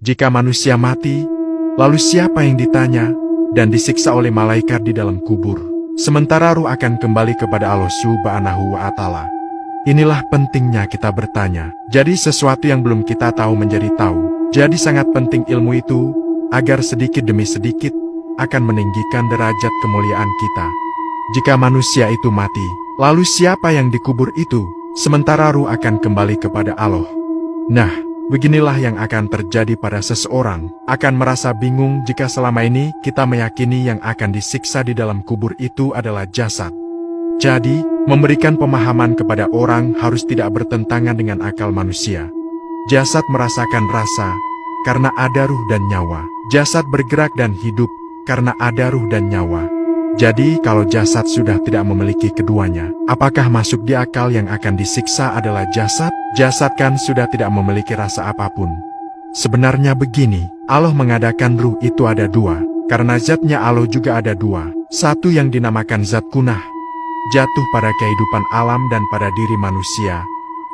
Jika manusia mati, lalu siapa yang ditanya dan disiksa oleh malaikat di dalam kubur? Sementara ruh akan kembali kepada Allah Subhanahu wa Ta'ala. Inilah pentingnya kita bertanya. Jadi sesuatu yang belum kita tahu menjadi tahu. Jadi sangat penting ilmu itu, agar sedikit demi sedikit akan meninggikan derajat kemuliaan kita. Jika manusia itu mati, lalu siapa yang dikubur itu? Sementara ruh akan kembali kepada Allah. Nah, beginilah yang akan terjadi pada seseorang. Akan merasa bingung jika selama ini kita meyakini yang akan disiksa di dalam kubur itu adalah jasad. Jadi, memberikan pemahaman kepada orang harus tidak bertentangan dengan akal manusia. Jasad merasakan rasa karena ada ruh dan nyawa. Jasad bergerak dan hidup karena ada ruh dan nyawa. Jadi, kalau jasad sudah tidak memiliki keduanya, apakah masuk di akal yang akan disiksa adalah jasad? Jasad kan sudah tidak memiliki rasa apapun. Sebenarnya begini, Allah mengadakan ruh itu ada dua, karena zatnya Allah juga ada dua. Satu yang dinamakan zat kunah, jatuh pada kehidupan alam dan pada diri manusia,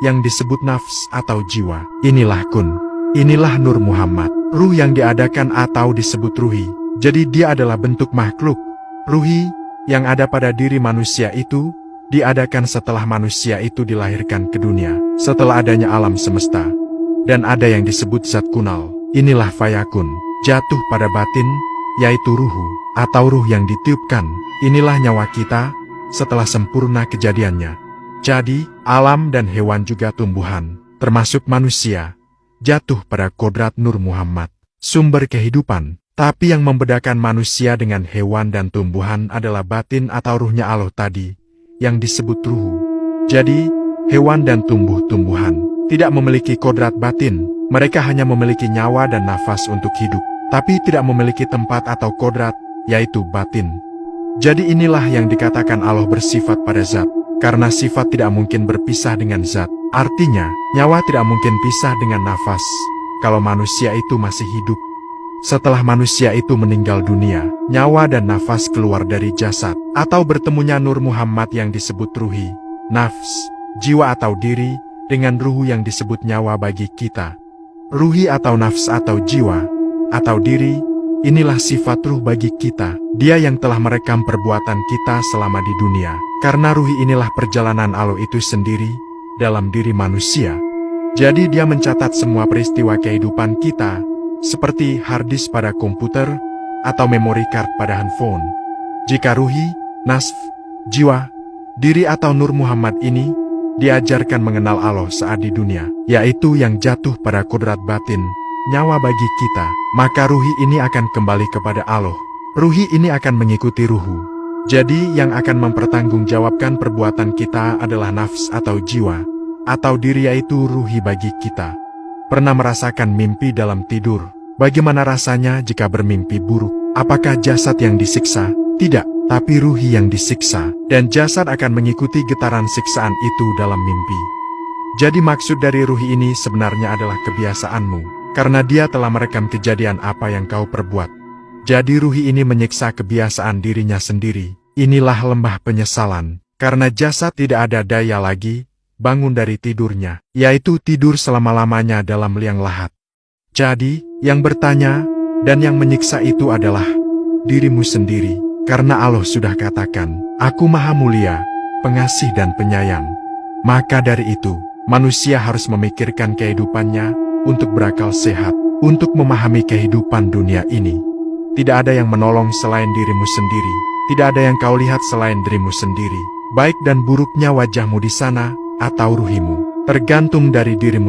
yang disebut nafs atau jiwa. Inilah kun, inilah Nur Muhammad, ruh yang diadakan atau disebut ruhi. Jadi dia adalah bentuk makhluk. Ruhi, yang ada pada diri manusia itu, diadakan setelah manusia itu dilahirkan ke dunia, setelah adanya alam semesta. Dan ada yang disebut zat kunal, inilah fayakun, jatuh pada batin, yaitu ruhu, atau ruh yang ditiupkan. Inilah nyawa kita, setelah sempurna kejadiannya. Jadi, alam dan hewan juga tumbuhan, termasuk manusia, jatuh pada kodrat Nur Muhammad, sumber kehidupan. Tapi yang membedakan manusia dengan hewan dan tumbuhan adalah batin atau ruhnya Allah tadi, yang disebut ruhu. Jadi, hewan dan tumbuh-tumbuhan tidak memiliki kodrat batin, mereka hanya memiliki nyawa dan nafas untuk hidup, tapi tidak memiliki tempat atau kodrat, yaitu batin. Jadi inilah yang dikatakan Allah bersifat pada zat, karena sifat tidak mungkin berpisah dengan zat. Artinya, nyawa tidak mungkin pisah dengan nafas, kalau manusia itu masih hidup. Setelah manusia itu meninggal dunia, nyawa dan nafas keluar dari jasad, atau bertemunya Nur Muhammad yang disebut ruhi, nafs, jiwa atau diri, dengan ruhu yang disebut nyawa bagi kita. Ruhi atau nafs atau jiwa, atau diri, inilah sifat ruh bagi kita. Dia yang telah merekam perbuatan kita selama di dunia. Karena ruhi inilah perjalanan Allah itu sendiri, dalam diri manusia. Jadi dia mencatat semua peristiwa kehidupan kita, seperti hard disk pada komputer, atau memory card pada handphone. Jika ruhi, nasf, jiwa, diri atau Nur Muhammad ini, diajarkan mengenal Allah saat di dunia, yaitu yang jatuh pada kodrat batin, nyawa bagi kita, maka ruhi ini akan kembali kepada Allah. Ruhi ini akan mengikuti ruhu. Jadi yang akan mempertanggungjawabkan perbuatan kita adalah nafs atau jiwa, atau diri yaitu ruhi bagi kita. Pernah merasakan mimpi dalam tidur? Bagaimana rasanya jika bermimpi buruk? Apakah jasad yang disiksa? Tidak, tapi ruhi yang disiksa. Dan jasad akan mengikuti getaran siksaan itu dalam mimpi. Jadi maksud dari ruhi ini sebenarnya adalah kebiasaanmu, karena dia telah merekam kejadian apa yang kau perbuat. Jadi ruhi ini menyiksa kebiasaan dirinya sendiri. Inilah lembah penyesalan, karena jasad tidak ada daya lagi bangun dari tidurnya, yaitu tidur selama-lamanya dalam liang lahat. Jadi, yang bertanya dan yang menyiksa itu adalah dirimu sendiri, karena Allah sudah katakan, Aku Maha Mulia, Pengasih dan Penyayang. Maka dari itu, manusia harus memikirkan kehidupannya untuk berakal sehat, untuk memahami kehidupan dunia ini. Tidak ada yang menolong selain dirimu sendiri, tidak ada yang kau lihat selain dirimu sendiri. Baik dan buruknya wajahmu di sana, atau ruhimu, tergantung dari dirimu